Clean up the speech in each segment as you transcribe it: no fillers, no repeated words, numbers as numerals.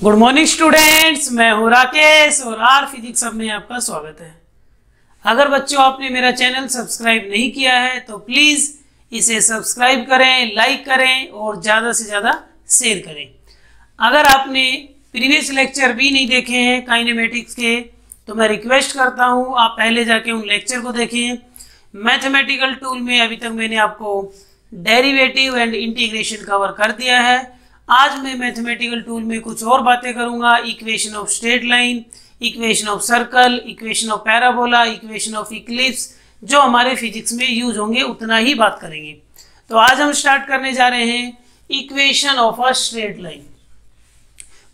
Good morning students, मैं हूं राकेश और आर फिजिक्स सब में आपका स्वागत है। अगर बच्चों आपने मेरा चैनल सब्सक्राइब नहीं किया है तो प्लीज इसे सब्सक्राइब करें, लाइक करें और ज़्यादा से ज़्यादा शेयर करें। अगर आपने प्रीवियस लेक्चर भी नहीं देखे हैं काइनेमेटिक्स के तो मैं रिक्वेस्ट करता हूं आप पहले जाके उन लेक्चर को देखें। मैथमेटिकल टूल में अभी तक मैंने आपको डेरिवेटिव एंड इंटीग्रेशन कवर कर दिया है। आज मैं मैथमेटिकल टूल में कुछ और बातें करूंगा। Equation of straight line, equation of circle, equation of parabola, equation of Eclipse, जो हमारे फिजिक्स में यूज होंगे उतना ही बात करेंगे। तो आज हम स्टार्ट करने जा रहे हैं equation of a straight line.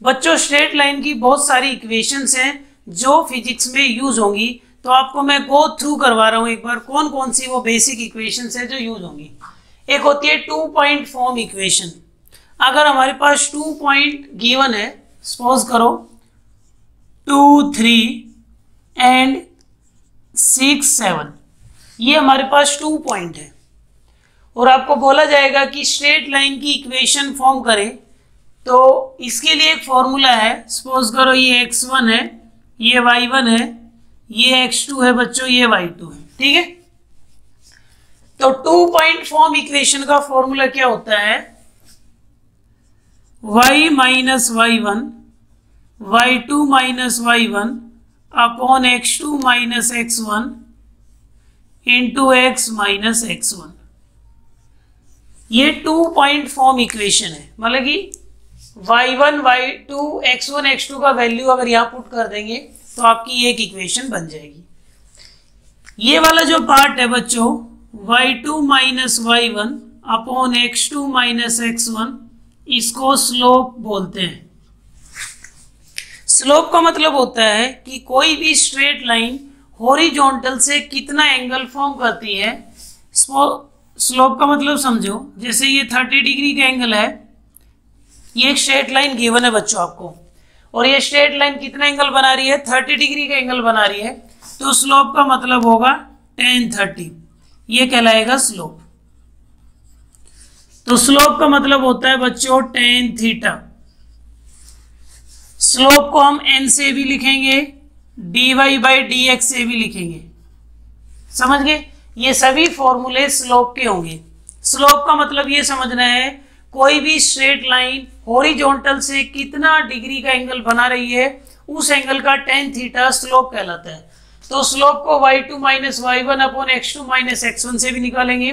बच्चों, स्ट्रेट लाइन की बहुत सारी इक्वेशंस हैं जो फिजिक्स में यूज होंगी, तो आपको मैं गो थ्रू करवा रहा हूं एक बार कौन कौन सी वो बेसिक इक्वेशंस है जो यूज होंगी। एक होती है 2 पॉइंट फॉर्म इक्वेशन। अगर हमारे पास 2 पॉइंट गिवन है, सपोज करो 2, 3 एंड 6, 7, ये हमारे पास 2 पॉइंट है और आपको बोला जाएगा कि स्ट्रेट लाइन की इक्वेशन फॉर्म करें, तो इसके लिए एक फॉर्मूला है। सपोज करो ये x1 है, ये y1 है, ये x2 है बच्चों, ये y2 है। ठीक है, तो 2 पॉइंट फॉर्म इक्वेशन का फॉर्मूला क्या होता है? y minus y1, y2 minus y1 upon x2 minus x1 into x minus x1। ये 2 पॉइंट फॉर्म इक्वेशन है, मतलब कि y1, y2, x1, x2 का वैल्यू अगर यहां पुट कर देंगे तो आपकी एक इक्वेशन बन जाएगी। ये वाला जो पार्ट है बच्चों, y2 minus y1 upon x2 minus x1, इसको स्लोप बोलते हैं। स्लोप का मतलब होता है कि कोई भी स्ट्रेट लाइन हॉरिजॉन्टल से कितना एंगल फॉर्म करती है। स्लोप का मतलब समझो, जैसे ये 30 डिग्री का एंगल है, ये एक स्ट्रेट लाइन गिवन है बच्चों आपको, और ये स्ट्रेट लाइन कितना एंगल बना रही है? 30 डिग्री का एंगल बना रही है, तो स्लोप का मतलब होगा tan 30, ये कहलाएगा स्लोप। तो स्लोप का मतलब होता है बच्चों tan थीटा। स्लोप को हम n से भी लिखेंगे, dy बाई dx से भी लिखेंगे। समझ गए? ये सभी फॉर्मूले स्लोप के होंगे। स्लोप का मतलब ये समझना है कोई भी स्ट्रेट लाइन हॉरिजॉन्टल से कितना डिग्री का एंगल बना रही है, उस एंगल का tan थीटा स्लोप कहलाता है। तो स्लोप को y2 minus y1 upon x2 minus x1 से भी निकालेंगे,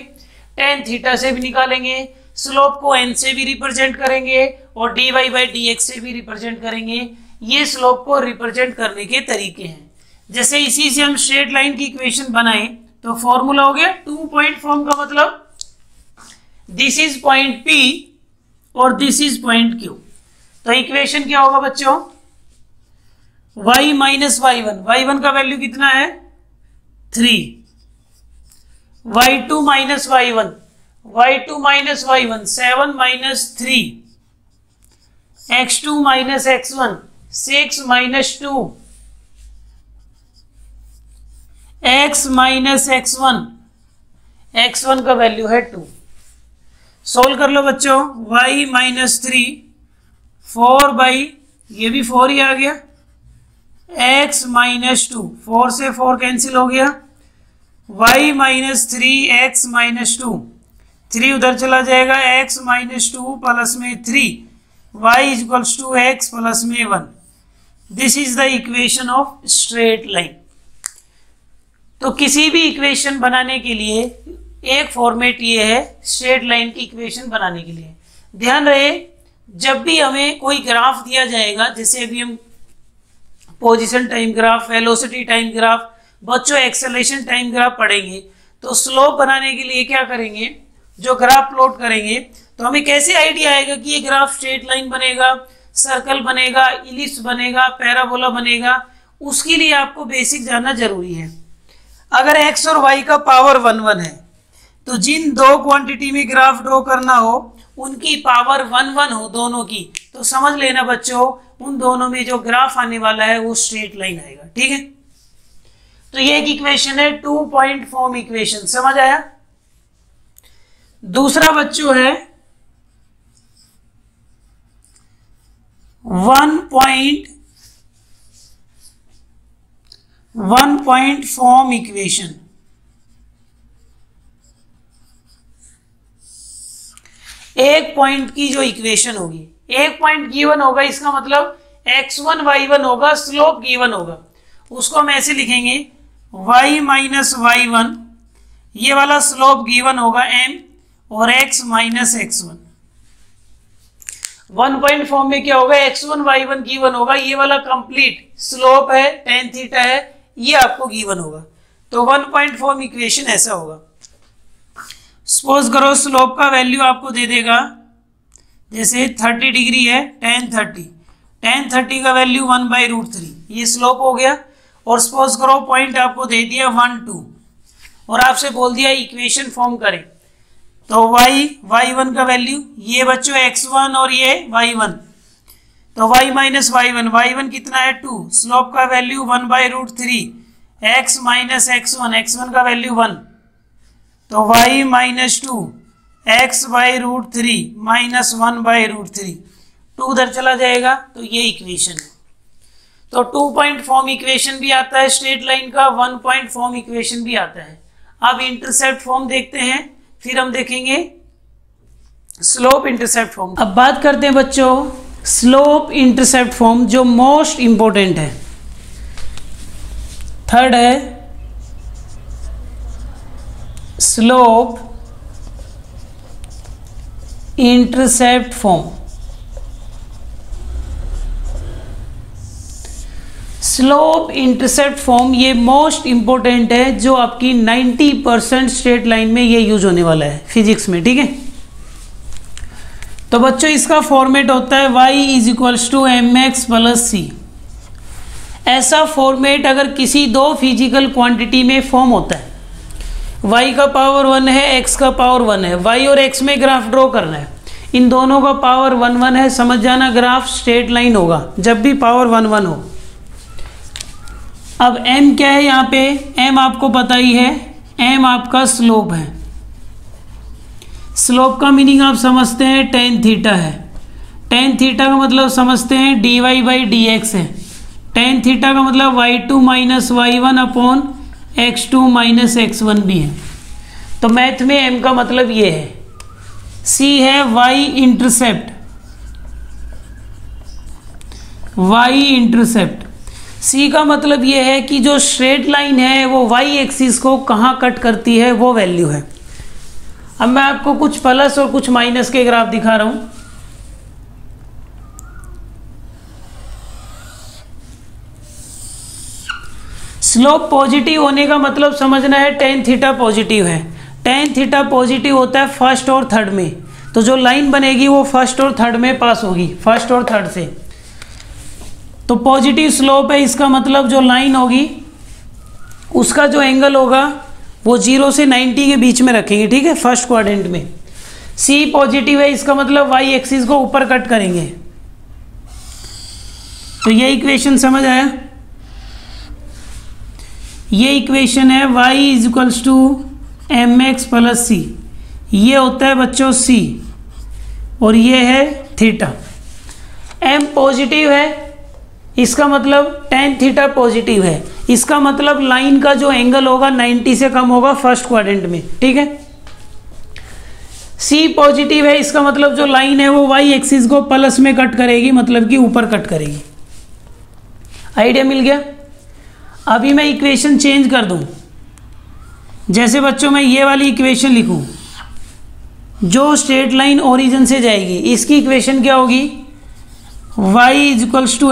tan थीटा से भी निकालेंगे, स्लोप को n से भी रिप्रेजेंट करेंगे और dy बाई dx से भी रिप्रेजेंट करेंगे। ये स्लोप को रिप्रेजेंट करने के तरीके हैं। जैसे इसी से हम स्ट्रेट लाइन की इक्वेशन बनाएं तो फॉर्मूला हो गया 2 पॉइंट फॉर्म का मतलब दिस इज पॉइंट P और दिस इज पॉइंट Q। तो इक्वेशन क्या होगा बच्चों? y माइनस y1, y1 का वैल्यू कितना है? 3, y2 minus y1, y2 minus y1 7 minus 3, x2 minus x1 6 minus 2, x minus x1, x1 का वैल्यू है 2। सोल्व कर लो बच्चों। y माइनस 3 4 बाई, ये भी 4 ही आ गया, x माइनस 2, 4 से 4 कैंसिल हो गया, y माइनस 3 x माइनस 2, 3 उधर चला जाएगा, x माइनस 2 प्लस में 3, y equals to x plus में 1। This is the equation of straight line. तो किसी भी इक्वेशन बनाने के लिए एक फॉर्मेट ये है स्ट्रेट लाइन की इक्वेशन बनाने के लिए। ध्यान रहे, जब भी हमें कोई ग्राफ दिया जाएगा, जैसे अभी हम position time graph, velocity time graph, बच्चों एक्सेलरेशन टाइम ग्राफ पढ़ेंगे, तो स्लोप बनाने के लिए क्या करेंगे? जो ग्राफ प्लॉट करेंगे तो हमें कैसे आइडिया आएगा कि ये ग्राफ स्ट्रेट लाइन बनेगा, सर्कल बनेगा, इलिप्स बनेगा, पैराबोला बनेगा? उसके लिए आपको बेसिक जानना जरूरी है। अगर x और y का पावर 1 1 है तो जिन दो क्वांटिटी में ग्राफ ड्रॉ करना हो उनकी पावर 1 1 हो दोनों की, तो समझ लेना बच्चों उन दोनों में जो ग्राफ आने वाला है वो स्ट्रेट लाइन आएगा। ठीक है, तो ये एक इक्वेशन है 2 पॉइंट फॉर्म इक्वेशन। समझ आया? दूसरा बच्चों है वन पॉइंट फॉर्म इक्वेशन। एक पॉइंट की जो इक्वेशन होगी, एक पॉइंट गिवन होगा, इसका मतलब x1 y1 होगा, स्लोप गिवन होगा, उसको हम ऐसे लिखेंगे y माइनस y1, ये वाला स्लोप गिवन होगा m, और x minus x1। One point form में क्या होगा, x1 y1 गिवन होगा, ये वाला कंप्लीट स्लोप है, tan थीटा है, ये आपको गिवन होगा। तो वन पॉइंट फॉर्म इक्वेशन ऐसा होगा। सपोज करो स्लोप का वैल्यू आपको दे देगा, जैसे 30 डिग्री है, tan 30 का वैल्यू 1/√3, ये स्लोप हो गया। और सपोज करो पॉइंट आपको दे दिया 1 2, और आपसे बोल दिया इक्वेशन फॉर्म करें, तो y1 का वैल्यू, ये बच्चों x1 और ये y1, तो y माइनस y1 कितना है 2, स्लोप का वैल्यू 1/√3, x माइनस x1 का वैल्यू 1, तो y माइनस 2 x/√3 माइनस 1/√3, 2 उधर चला जाएगा, तो ये इक्वेशन है। तो 2 पॉइंट फॉर्म इक्वेशन भी आता है स्ट्रेट लाइन का, 1 पॉइंट फॉर्म इक्वेशन भी आता है। अब इंटरसेप्ट फॉर्म देखते हैं, फिर हम देखेंगे स्लोप इंटरसेप्ट फॉर्म। अब बात करते हैं बच्चों स्लोप इंटरसेप्ट फॉर्म, जो मोस्ट इंपॉर्टेंट है। थर्ड है slope intercept form. Slope intercept form ये मोस्ट इंपॉर्टेंट है, जो आपकी 90% स्ट्रेट लाइन में ये यूज होने वाला है फिजिक्स में, ठीक है। तो बच्चों इसका फॉर्मेट होता है y = mx + c। ऐसा फॉर्मेट अगर किसी दो फिजिकल क्वांटिटी में फॉर्म होता है, y का पावर 1 है, x का पावर 1 है, y और x में ग्राफ ड्रॉ करना है, इन दोनों का पावर 1 1 है, समझ जाना ग्राफ स्ट्रेट लाइन होगा जब भी पावर 1 1 हो। अब m क्या है यहाँ पे, m आपको पता ही है, m आपका स्लोप है। स्लोप का मीनिंग आप समझते हैं tan थीटा है, tan थीटा का मतलब समझते हैं dy/dx है, tan थीटा का मतलब y2 minus y1 upon x2 minus x1 भी है। तो मैथ में m का मतलब ये है। c है y इंटरसेप्ट। c का मतलब ये है कि जो स्ट्रेट लाइन है वो y एक्सिस को कहाँ कट करती है, वो वैल्यू है। अब मैं आपको कुछ प्लस और कुछ माइनस के ग्राफ दिखा रहा हूं। स्लोप पॉजिटिव होने का मतलब समझना है tan थीटा पॉजिटिव है। tan थीटा पॉजिटिव होता है फर्स्ट और थर्ड में, तो जो लाइन बनेगी वो फर्स्ट और थर्ड में पास होगी, फर्स्ट और थर्ड से। तो पॉजिटिव स्लोप है, इसका मतलब जो लाइन होगी उसका जो एंगल होगा वो 0 से 90 के बीच में रखेंगे, ठीक है, फर्स्ट क्वाड्रेंट में। C पॉजिटिव है, इसका मतलब y एक्सिस को ऊपर कट करेंगे। तो ये इक्वेशन समझ आया, ये इक्वेशन है y = mx + c। ये होता है बच्चों c, और ये है थीटा। m पॉजिटिव है, इसका मतलब tan थीटा पॉजिटिव है, इसका मतलब लाइन का जो एंगल होगा 90 से कम होगा फर्स्ट क्वाड्रेंट में, ठीक है। C पॉजिटिव है, इसका मतलब जो लाइन है वो y एक्सिस को प्लस में कट करेगी, मतलब कि ऊपर कट करेगी। आइडिया मिल गया। अभी मैं इक्वेशन चेंज कर दूं, जैसे बच्चों मैं ये वाली इक्वेशन लिखूं, जो स्ट्रेट लाइन ओरिजिन से जाएगी, इसकी इक्वेशन क्या होगी, y =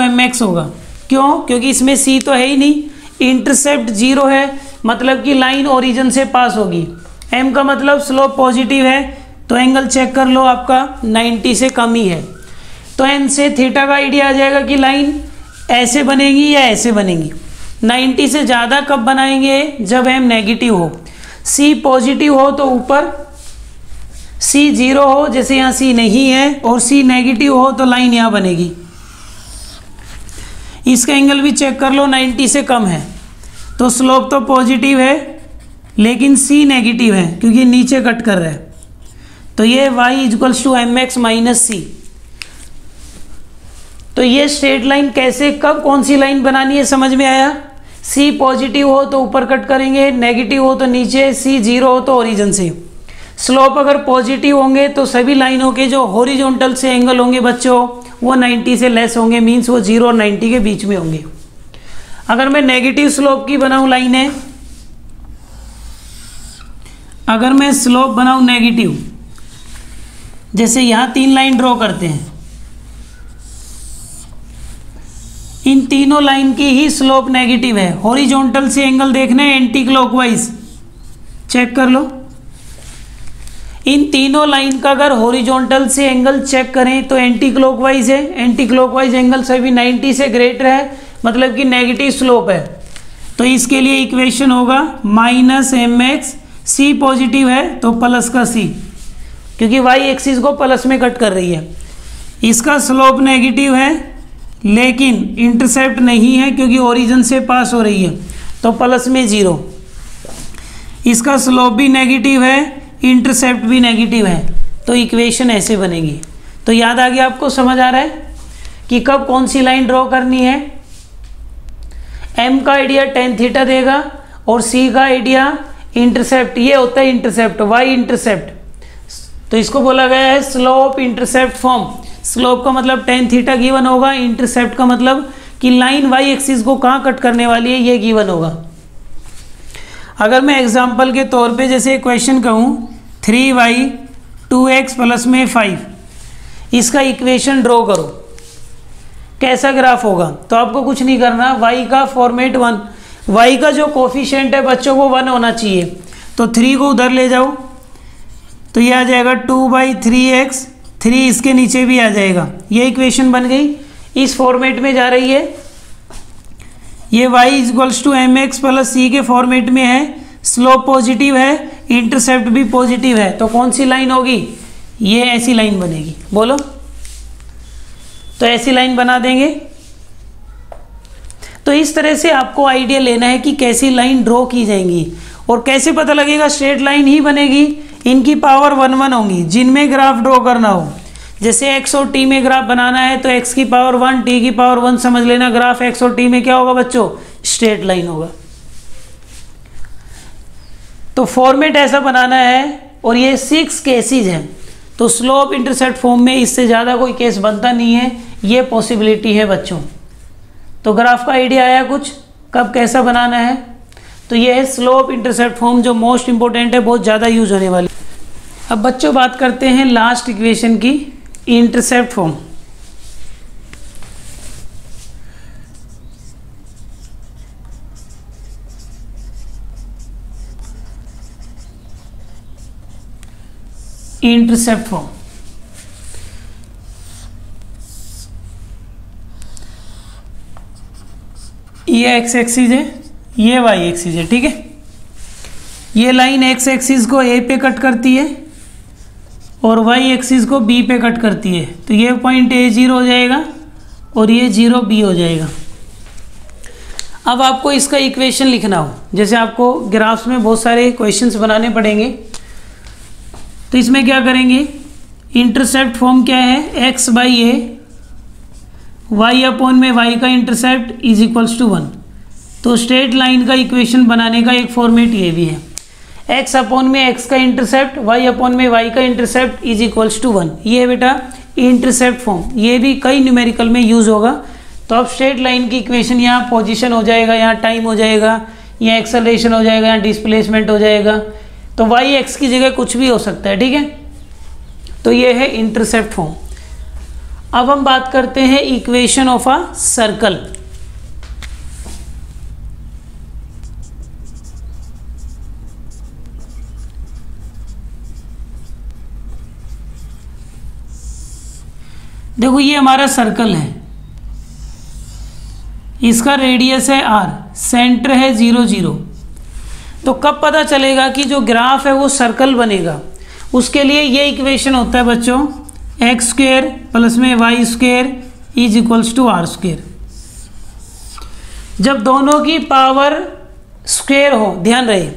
mx होगा। क्यों? क्योंकि इसमें c तो है ही नहीं, इंटरसेप्ट 0 है, मतलब कि लाइन ओरिजिन से पास होगी। m का मतलब स्लोप पॉजिटिव है, तो एंगल चेक कर लो आपका 90 से कम ही है। तो n से थीटा का आइडिया आ जाएगा कि लाइन ऐसे बनेगी या ऐसे बनेगी। 90 से ज़्यादा कब बनाएंगे, जब m नेगेटिव हो। c पॉजिटिव हो तो ऊपर, c 0 हो, जैसे यहाँ c नहीं है, और c नेगेटिव हो तो लाइन यहाँ बनेगी। इसका एंगल भी चेक कर लो, 90 से कम है, तो स्लोप तो पॉजिटिव है लेकिन c नेगेटिव है क्योंकि नीचे कट कर रहा है। तो ये y = mx - c। तो ये स्ट्रेट लाइन कैसे, कब कौन सी लाइन बनानी है समझ में आया। सी पॉजिटिव हो तो ऊपर कट करेंगे, नेगेटिव हो तो नीचे, सी जीरो हो तो ओरिजिन से। स्लोप अगर पॉजिटिव होंगे तो सभी लाइनों के जो हॉरिजॉन्टल से एंगल होंगे बच्चों वो 90 से लेस होंगे, मीन्स वो 0 और 90 के बीच में होंगे। अगर मैं नेगेटिव स्लोप की बनाऊं लाइन है, अगर मैं स्लोप बनाऊं नेगेटिव, जैसे यहां 3 लाइन ड्रॉ करते हैं, इन तीनों लाइन की ही स्लोप नेगेटिव है। हॉरिजॉन्टल से एंगल देखना है एंटी क्लॉकवाइज, चेक कर लो। इन तीनों लाइन का अगर हॉरिजॉन्टल से एंगल चेक करें तो एंटी क्लॉकवाइज है। एंटी क्लॉकवाइज एंगल सभी 90 से ग्रेटर है, मतलब कि नेगेटिव स्लोप है। तो इसके लिए इक्वेशन होगा -mx, सी पॉजिटिव है तो प्लस का सी, क्योंकि वाई एक्सिस को प्लस में कट कर रही है। इसका स्लोप नेगेटिव है लेकिन इंटरसेप्ट नहीं है क्योंकि ओरिजिन से पास हो रही है, तो प्लस में 0। इसका स्लोप भी नेगेटिव है, इंटरसेप्ट भी नेगेटिव है, तो इक्वेशन ऐसे बनेगी। तो याद आ गया आपको, समझ आ रहा है कि कब कौन सी लाइन ड्रॉ करनी है। m का आइडिया tan थीटा देगा और c का आइडिया इंटरसेप्ट, ये होता है इंटरसेप्ट, y इंटरसेप्ट। तो इसको बोला गया है स्लोप इंटरसेप्ट फॉर्म। स्लोप का मतलब tan थीटा गिवन होगा, इंटरसेप्ट का मतलब कि लाइन y एक्सिस को कहाँ कट करने वाली है ये गिवन होगा। अगर मैं एग्जांपल के तौर पे जैसे क्वेश्चन कहूँ 3y 2x प्लस में 5, इसका इक्वेशन ड्रॉ करो, कैसा ग्राफ होगा। तो आपको कुछ नहीं करना, y का फॉर्मेट 1, y का जो कोफिशिएंट है बच्चों वो 1 होना चाहिए, तो 3 को उधर ले जाओ तो ये आ जाएगा 2/3x, 3 इसके नीचे भी आ जाएगा। ये इक्वेशन बन गई, इस फॉर्मेट में जा रही है। ये y = mx प्लस c के फॉर्मेट में है, स्लोप पॉजिटिव है, इंटरसेप्ट भी पॉजिटिव है, तो कौन सी लाइन होगी, ये ऐसी लाइन बनेगी। बोलो, तो ऐसी लाइन बना देंगे। तो इस तरह से आपको आइडिया लेना है कि कैसी लाइन ड्रॉ की जाएंगी और कैसे पता लगेगा स्ट्रेट लाइन ही बनेगी। इनकी पावर 1 होंगी जिनमें ग्राफ ड्रॉ करना हो। जैसे x और t में ग्राफ बनाना है तो x की पावर 1, t की पावर 1 समझ लेना। ग्राफ x और t में क्या होगा बच्चों, स्ट्रेट लाइन होगा। तो फॉर्मेट ऐसा बनाना है और ये 6 केसेस हैं, तो स्लोप इंटरसेप्ट फॉर्म में इससे ज़्यादा कोई केस बनता नहीं है, ये पॉसिबिलिटी है बच्चों। तो ग्राफ का आइडिया आया कुछ, कब कैसा बनाना है। तो ये है स्लोप इंटरसेप्ट फॉर्म जो मोस्ट इंपॉर्टेंट है, बहुत ज़्यादा यूज होने वाली। अब बच्चों बात करते हैं लास्ट इक्वेशन की, इंटरसेप्ट फॉर्म। इंटरसेप्ट फॉर्म ये x एक्सिस है, ये y एक्सिस है, ठीक है। ये लाइन x एक्सिस को a पे कट करती है और y एक्सिस को b पे कट करती है, तो ये पॉइंट a0 हो जाएगा और ये 0b हो जाएगा। अब आपको इसका इक्वेशन लिखना हो, जैसे आपको ग्राफ्स में बहुत सारे क्वेश्चंस बनाने पड़ेंगे, तो इसमें क्या करेंगे, इंटरसेप्ट फॉर्म क्या है, x/a, y/में y का इंटरसेप्ट = 1। तो स्ट्रेट लाइन का इक्वेशन बनाने का एक फॉर्मेट ये भी है, x/में x का इंटरसेप्ट, y/में y का इंटरसेप्ट = 1। ये है बेटा इंटरसेप्ट फॉर्म, ये भी कई न्यूमेरिकल में यूज होगा। तो अब स्ट्रेट लाइन की इक्वेशन यहाँ पोजीशन हो जाएगा, यहाँ टाइम हो जाएगा, यहाँ एक्सेलरेशन हो जाएगा, यहाँ डिस्प्लेसमेंट हो जाएगा, तो y x की जगह कुछ भी हो सकता है, ठीक है। तो ये है इंटरसेप्ट फॉर्म। अब हम बात करते हैं इक्वेशन ऑफ अ सर्कल। देखो ये हमारा सर्कल है, इसका रेडियस है r, सेंटर है 0 0। तो कब पता चलेगा कि जो ग्राफ है वो सर्कल बनेगा, उसके लिए ये इक्वेशन होता है बच्चों, x² प्लस में y² = r²। जब दोनों की पावर स्क्वायर हो, ध्यान रहे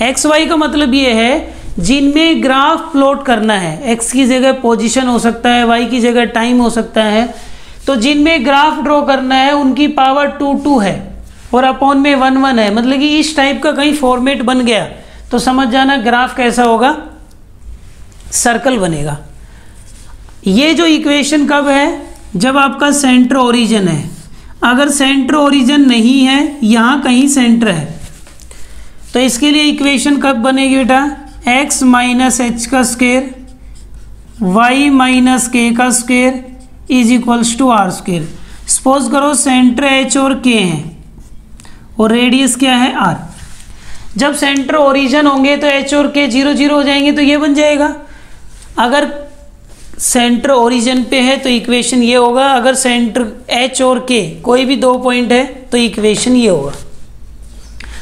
x y का मतलब ये है जिनमें ग्राफ प्लॉट करना है, x की जगह पोजीशन हो सकता है, y की जगह टाइम हो सकता है, तो जिनमें ग्राफ ड्रॉ करना है उनकी पावर 2 है और अपॉन में 1 है, मतलब कि इस टाइप का कहीं फॉर्मेट बन गया तो समझ जाना ग्राफ कैसा होगा, सर्कल बनेगा। ये जो इक्वेशन कब है, जब आपका सेंटर ओरिजिन है। अगर सेंटर ओरिजिन नहीं है, यहाँ कहीं सेंटर है, तो इसके लिए इक्वेशन कब बनेगी बेटा, x माइनस एच का स्क्वायर y माइनस के का square is equals to r square. Suppose करो सेंटर h और k हैं और रेडियस क्या है r। जब सेंटर ओरिजिन होंगे तो h और k 0 0 हो जाएंगे, तो ये बन जाएगा। अगर सेंटर ओरिजिन पे है तो इक्वेशन ये होगा, अगर सेंटर h और k कोई भी 2 पॉइंट है तो इक्वेशन ये होगा।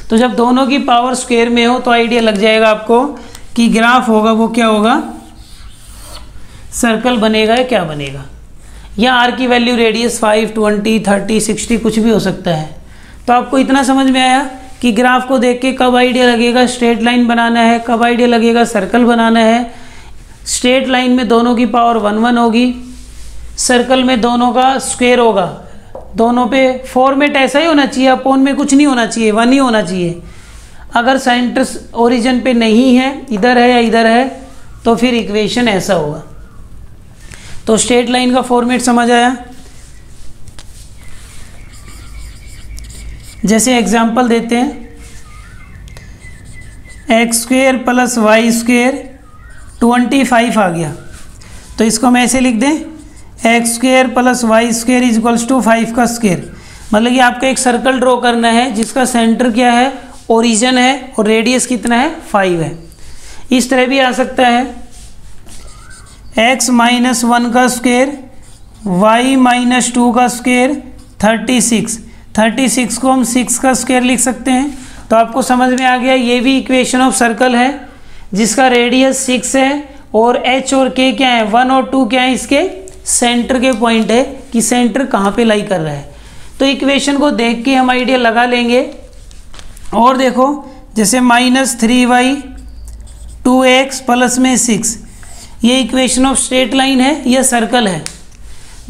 तो जब दोनों की पावर स्क्वायर में हो तो आइडिया लग जाएगा आपको कि ग्राफ होगा वो क्या होगा, सर्कल बनेगा या क्या बनेगा। या आर की वैल्यू रेडियस 5, 20, 30, 60 कुछ भी हो सकता है। तो आपको इतना समझ में आया कि ग्राफ को देख के कब आइडिया लगेगा स्ट्रेट लाइन बनाना है, कब आइडिया लगेगा सर्कल बनाना है। स्ट्रेट लाइन में दोनों की पावर 1 1 होगी, सर्कल में दोनों का स्क्वायर होगा। दोनों पे फॉर्मेट ऐसा ही होना चाहिए, अपॉन में कुछ नहीं होना चाहिए, 1 ही होना चाहिए। अगर सेंटर ओरिजिन पे नहीं है, इधर है या इधर है, तो फिर इक्वेशन ऐसा होगा। तो स्ट्रेट लाइन का फॉर्मेट समझ आया। जैसे एग्जांपल देते हैं, x square plus y square 25 आ गया, तो इसको हम ऐसे लिख दें, x square plus y square is equals to 5 का स्क्वेयर। मतलब कि आपको एक सर्कल ड्रॉ करना है जिसका सेंटर क्या है, ओरिजिन है, और रेडियस कितना है, 5 है। इस तरह भी आ सकता है, x माइनस 1 का स्क्वेयर y माइनस 2 का स्क्वेयर 36 को हम 6 का स्क्वायर लिख सकते हैं। तो आपको समझ में आ गया, ये भी इक्वेशन ऑफ सर्कल है जिसका रेडियस 6 है और h और k क्या है, 1 और 2 क्या है, इसके सेंटर के पॉइंट है कि सेंटर कहाँ पे लाई कर रहा है। तो इक्वेशन को देख के हम आइडिया लगा लेंगे। और देखो, जैसे -3y 2x प्लस में 6, ये इक्वेशन ऑफ स्ट्रेट लाइन है, यह सर्कल है।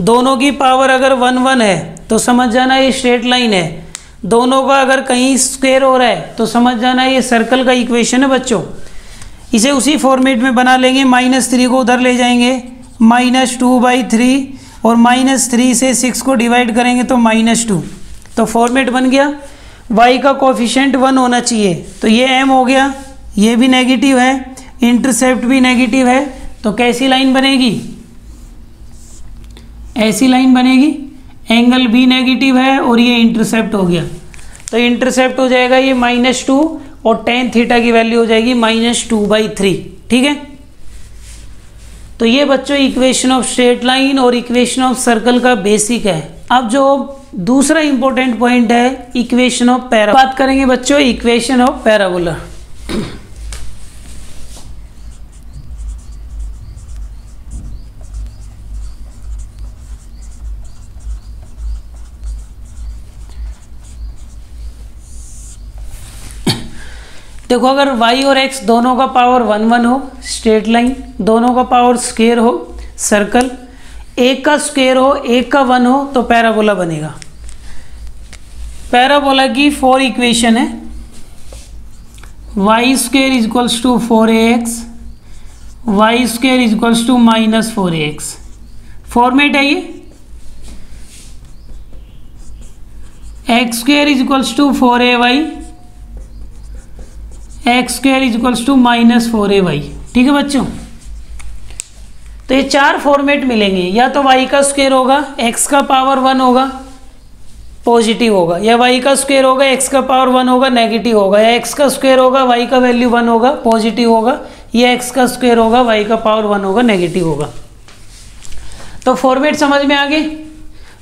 दोनों की पावर अगर 1 1 है तो समझ जाना ये स्ट्रेट लाइन है। दोनों का अगर कहीं स्क्वायर हो रहा है तो समझ जाना ये सर्कल का इक्वेशन है बच्चों। इसे उसी फॉर्मेट में बना लेंगे, -3 को उधर ले जाएंगे, -2/3 और -3 से 6 को डिवाइड करेंगे तो -2। तो फॉर्मेट बन गया। y का कोफिशिएंट 1 होना चाहिए, तो ये m हो गया, ये भी नेगेटिव है, इंटरसेप्ट भी नेगेटिव है। तो कैसी लाइन बनेगी, ऐसी लाइन बनेगी, एंगल भी नेगेटिव है और ये इंटरसेप्ट हो गया। तो इंटरसेप्ट हो जाएगा ये -2 और tan थीटा की वैल्यू हो जाएगी -2/3। ठीक है, तो ये बच्चों इक्वेशन ऑफ स्ट्रेट लाइन और इक्वेशन ऑफ सर्कल का बेसिक है। अब जो दूसरा इंपॉर्टेंट पॉइंट है, इक्वेशन ऑफ पैराबोला। बात करेंगे बच्चों इक्वेशन ऑफ पैराबोला। देखो, अगर y और x दोनों का पावर 1 1 हो, स्ट्रेट लाइन, दोनों का पावर स्क्वायर हो, सर्कल, एक का स्क्वायर हो, एक का 1 हो, तो पैराबोला बनेगा। पैराबोला की 4 इक्वेशन है, y square is equals to 4ax, y square is equals to -4ax। Format है ये, x square is equals to 4ay, x square is equals to -4ay। ठीक है बच्चों, तो ये 4 फॉर्मेट मिलेंगे। या तो y का स्क्वायर होगा, x का पावर 1 होगा, पॉजिटिव होगा, या y का स्क्वायर होगा, x का पावर 1 होगा, नेगेटिव होगा, या x का स्क्वायर होगा, y का वैल्यू 1 होगा, पॉजिटिव होगा, या x का स्क्वायर होगा, y का पावर 1 होगा, नेगेटिव होगा। तो फॉर्मेट समझ में आ गए।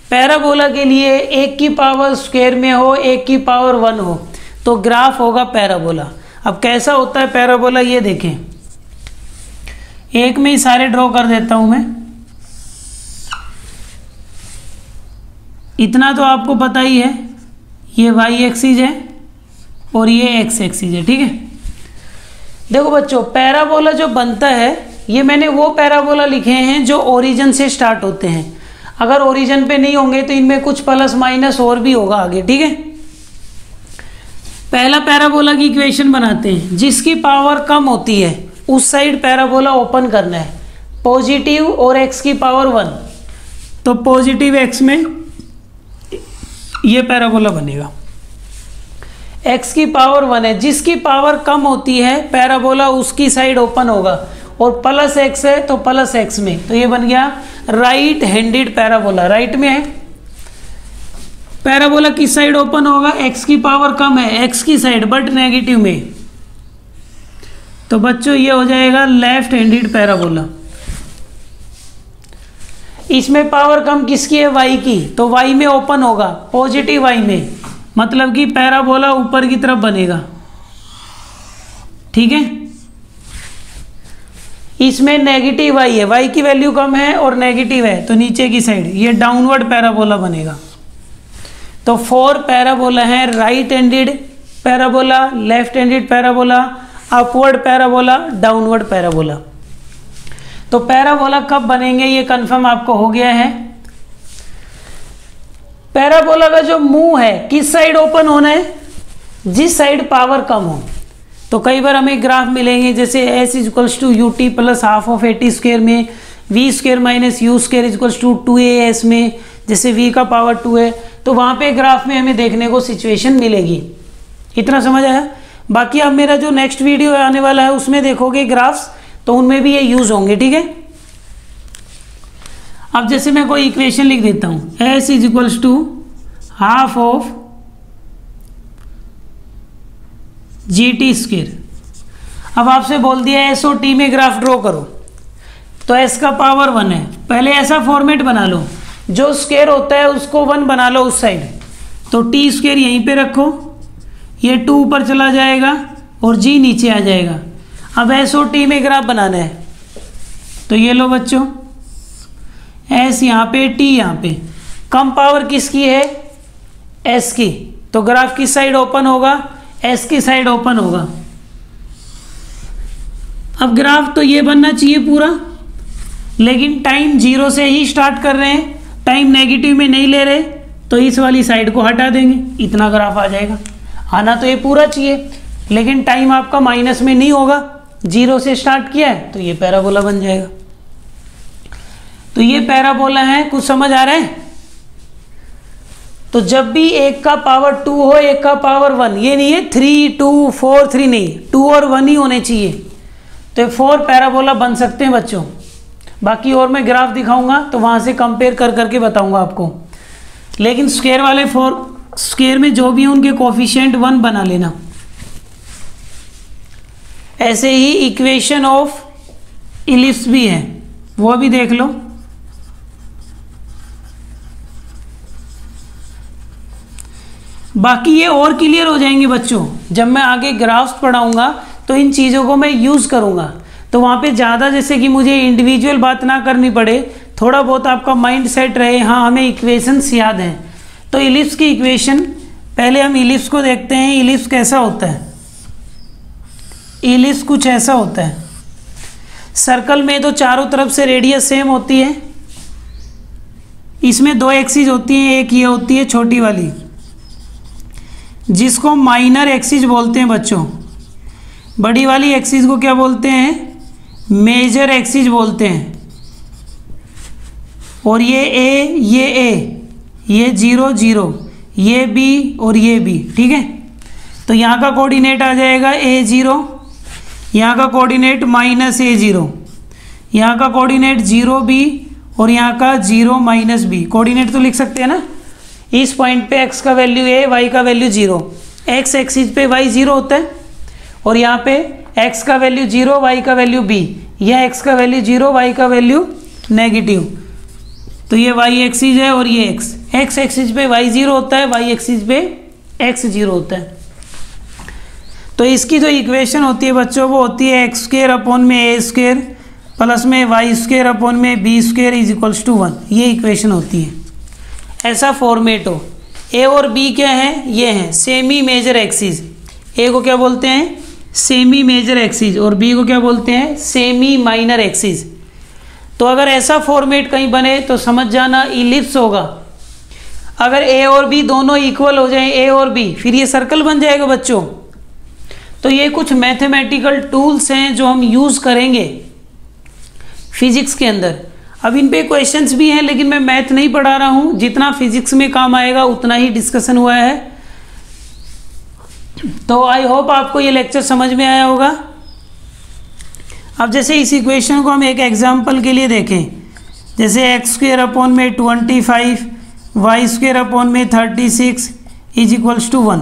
पैराबोला के लिए एक की पावर स्क्वायर में हो, एक की पावर 1 हो, तो ग्राफ होगा पैराबोला। अब कैसा होता है पैराबोला ये देखें, एक में ही सारे ड्रॉ कर देता हूं मैं। इतना तो आपको पता ही है, ये y एक्सिस है और ये x एक्सिस है। ठीक है, देखो बच्चों, पैराबोला जो बनता है, ये मैंने वो पैराबोला लिखे हैं जो ओरिजिन से स्टार्ट होते हैं। अगर ओरिजिन पे नहीं होंगे तो इनमें कुछ प्लस माइनस और भी होगा आगे, ठीक है। पहला पैराबोला की इक्वेशन बनाते हैं, जिसकी पावर कम होती है उस साइड पैराबोला ओपन करना है, पॉजिटिव और x की पावर 1, तो पॉजिटिव x में ये पैराबोला बनेगा। x की पावर 1 है, जिसकी पावर कम होती है पैराबोला उसकी साइड ओपन होगा, और प्लस x है तो प्लस x में, तो ये बन गया राइट हैंडेड पैराबोला। राइट में है पैराबोला किस साइड ओपन होगा, x की पावर कम है x की साइड बट नेगेटिव में, तो बच्चों ये हो जाएगा लेफ्ट हैंडेड पैराबोला। इसमें पावर कम किसकी है, y की, तो y में ओपन होगा पॉजिटिव y में, मतलब कि पैराबोला ऊपर की तरफ बनेगा, ठीक है। इसमें नेगेटिव y है, y की वैल्यू कम है और नेगेटिव है, तो नीचे की साइड ये डाउनवर्ड पैराबोला बनेगा। तो 4 पैराबोला है, right handed parabola, left handed parabola, upward parabola, downward parabola. तो पैराबोला कब बनेंगे ये कंफर्म आपको हो गया है। पैराबोला का जो मुंह है किस साइड ओपन होना है, जिस साइड पावर कम हो। तो कई बार हमें ग्राफ मिलेंगे जैसे s equals to u t plus half of 80 square में v square minus u square equals to 2as में, जैसे v का पावर 2 है, तो वहां पे ग्राफ में हमें देखने को सिचुएशन मिलेगी। इतना समझ आया। बाकी अब मेरा जो नेक्स्ट वीडियो आने वाला है उसमें देखोगे ग्राफ्स, तो उनमें भी ये यूज होंगे, ठीक है। अब जैसे मैं कोई इक्वेशन लिख देता हूं, s is equals to half of g t square. अब आपसे बोल दिया एस और टी में ग्राफ ड्रॉ करो, तो s का पावर 1 है। पहले ऐसा फॉर्मेट बना लो, जो स्क्वायर होता है उसको 1 बना लो उस साइड, तो टी स्क्वायर यहीं पे रखो, ये 2 ऊपर चला जाएगा और जी नीचे आ जाएगा। अब एस और टी में ग्राफ बनाना है, तो ये लो बच्चों, एस यहाँ पे, टी यहाँ पे। कम पावर किसकी है, एस की, तो ग्राफ किस साइड ओपन होगा, एस की साइड ओपन होगा। अब ग्राफ तो ये बनना चाहिए पूरा, लेकिन टाइम 0 से ही स्टार्ट कर रहे हैं, टाइम नेगेटिव में नहीं ले रहे, तो इस वाली साइड को हटा देंगे, इतना ग्राफ आ जाएगा। आना तो ये पूरा चाहिए, लेकिन टाइम आपका माइनस में नहीं होगा, 0 से स्टार्ट किया है, तो ये पैराबोला बन जाएगा। तो ये पैराबोला है, कुछ समझ आ रहा है। तो जब भी एक का पावर 2 हो, एक का पावर 1, ये नहीं है 3 2 4 3, नहीं, 2 और 1 ही होने चाहिए, तो ये 4 पैराबोला बन सकते हैं बच्चों। बाकी और मैं ग्राफ दिखाऊंगा तो वहां से कंपेयर कर करके बताऊंगा आपको, लेकिन स्क्वायर वाले 4 स्क्वायर में जो भी है उनके कोफिशिएंट 1 बना लेना। ऐसे ही इक्वेशन ऑफ इलिप्स भी है, वो भी देख लो। बाकी ये और क्लियर हो जाएंगे बच्चों, जब मैं आगे ग्राफ्स पढ़ाऊंगा तो इन चीज़ों को मैं यूज़ करूंगा, तो वहाँ पे ज़्यादा जैसे कि मुझे इंडिविजुअल बात ना करनी पड़े, थोड़ा बहुत आपका माइंड सेट रहे, हाँ हमें इक्वेशंस याद हैं। तो इलिप्स की इक्वेशन, पहले हम इलिप्स को देखते हैं। इलिप्स कैसा होता है, इलिप्स कुछ ऐसा होता है। सर्कल में तो चारों तरफ से रेडियस सेम होती है, इसमें 2 एक्सिस होती हैं, एक ये होती है छोटी वाली जिसको माइनर एक्सिस बोलते हैं बच्चों, बड़ी वाली एक्सिस को क्या बोलते हैं, मेजर एक्सिस बोलते हैं। और ये ए, ये 0 0, ये बी और ये बी, ठीक है। तो यहाँ का कोऑर्डिनेट आ जाएगा A0, यहाँ का कोऑर्डिनेट -A0, यहाँ का कोऑर्डिनेट 0B और यहाँ का 0 -B। कोऑर्डिनेट तो लिख सकते हैं ना। इस पॉइंट पे x का वैल्यू A, y का वैल्यू 0, x एक्सिस पे y 0 होता है, और यहाँ पे x का वैल्यू 0, y का वैल्यू b, यह x का वैल्यू 0, y का वैल्यू नेगेटिव, तो ये y एक्सिस है और ये x एक्सिस पे y 0 होता है, y एक्सिस पे x 0 होता है। तो इसकी जो इक्वेशन होती है बच्चों वो होती है x² अपॉन में a² प्लस में y² अपॉन में b² इज इक्वल्स टू 1, ये इक्वेशन होती है। ऐसा फॉर्मेट हो। ए और बी क्या है, ये हैं सेमी मेजर एक्सिस। ए को क्या बोलते हैं, सेमी मेजर एक्सिस, और बी को क्या बोलते हैं, सेमी माइनर एक्सिस। तो अगर ऐसा फॉर्मेट कहीं बने तो समझ जाना इलिप्स होगा। अगर ए और बी दोनों इक्वल हो जाए, ए और बी, फिर ये सर्कल बन जाएगा बच्चों। तो ये कुछ मैथमेटिकल टूल्स हैं जो हम यूज़ करेंगे फिजिक्स के अंदर। अब इन पे क्वेश्चंस भी हैं, लेकिन मैं मैथ नहीं पढ़ा रहा हूँ, जितना फिजिक्स में काम आएगा उतना ही डिस्कशन हुआ है। तो आई होप आपको ये लेक्चर समझ में आया होगा। अब जैसे इस इक्वेशन को हम एक एग्जाम्पल के लिए देखें, जैसे एक्स स्क्वेयर अपॉन में 25 वाई स्क्वेयर अपॉन में 36 इज इक्वल्स टू 1।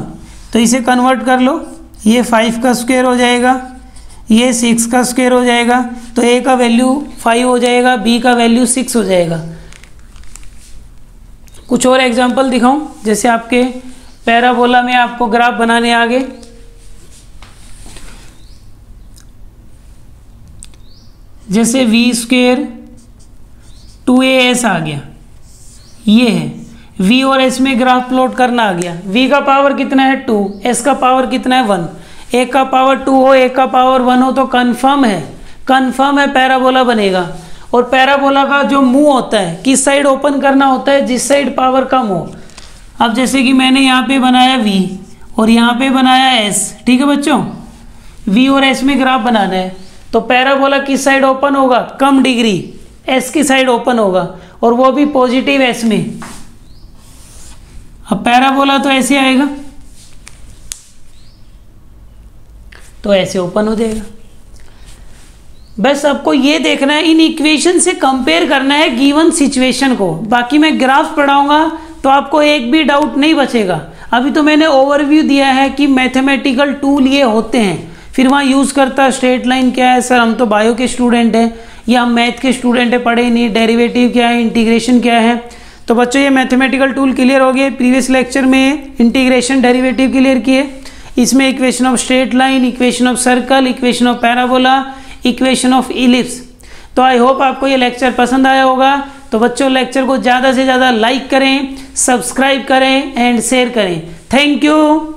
तो इसे कन्वर्ट कर लो, ये 5 का स्क्वायर हो जाएगा, ये 6 का स्क्वायर हो जाएगा। तो ए का वैल्यू 5 हो जाएगा, बी का वैल्यू 6 हो जाएगा। कुछ और एग्जाम्पल दिखाऊं, जैसे आपके पैराबोला में आपको ग्राफ बनाने आगे, जैसे वी स्क्वेयर 2as आ गया, ये है v और s में ग्राफ प्लॉट करना आ गया। v का पावर कितना है 2, s का पावर कितना है 1। एक का पावर 2 हो, एक का पावर 1 हो तो कंफर्म है पैराबोला बनेगा। और पैराबोला का जो मुंह होता है किस साइड ओपन करना होता है, जिस साइड पावर कम हो। अब जैसे कि मैंने यहाँ पे बनाया v और यहाँ पे बनाया s, ठीक है बच्चों, v और s में ग्राफ बनाना है तो पैराबोला किस साइड ओपन होगा, कम डिग्री s की साइड ओपन होगा, और वो भी पॉजिटिव s में। अब पैराबोला तो ऐसे आएगा, तो ऐसे ओपन हो जाएगा। बस आपको ये देखना है, इन इक्वेशन से कंपेयर करना है गिवन सिचुएशन को। बाकी मैं ग्राफ पढ़ाऊंगा तो आपको एक भी डाउट नहीं बचेगा। अभी तो मैंने ओवरव्यू दिया है कि मैथमेटिकल टूल ये होते हैं, फिर वहाँ यूज़ करता स्ट्रेट लाइन क्या है। सर हम तो बायो के स्टूडेंट हैं या हम मैथ के स्टूडेंट हैं, पढ़े नहीं, डेरिवेटिव क्या है, इंटीग्रेशन क्या है। तो बच्चों ये मैथमेटिकल टूल क्लियर हो गए। प्रीवियस लेक्चर में इंटीग्रेशन डेरिवेटिव क्लियर किए, इसमें equation of straight line, equation of circle, equation of parabola, equation of ellipse. तो आई होप आपको ये लेक्चर पसंद आया होगा। तो बच्चों लेक्चर को ज़्यादा से ज़्यादा लाइक करें, सब्सक्राइब करें एंड शेयर करें। Thank you.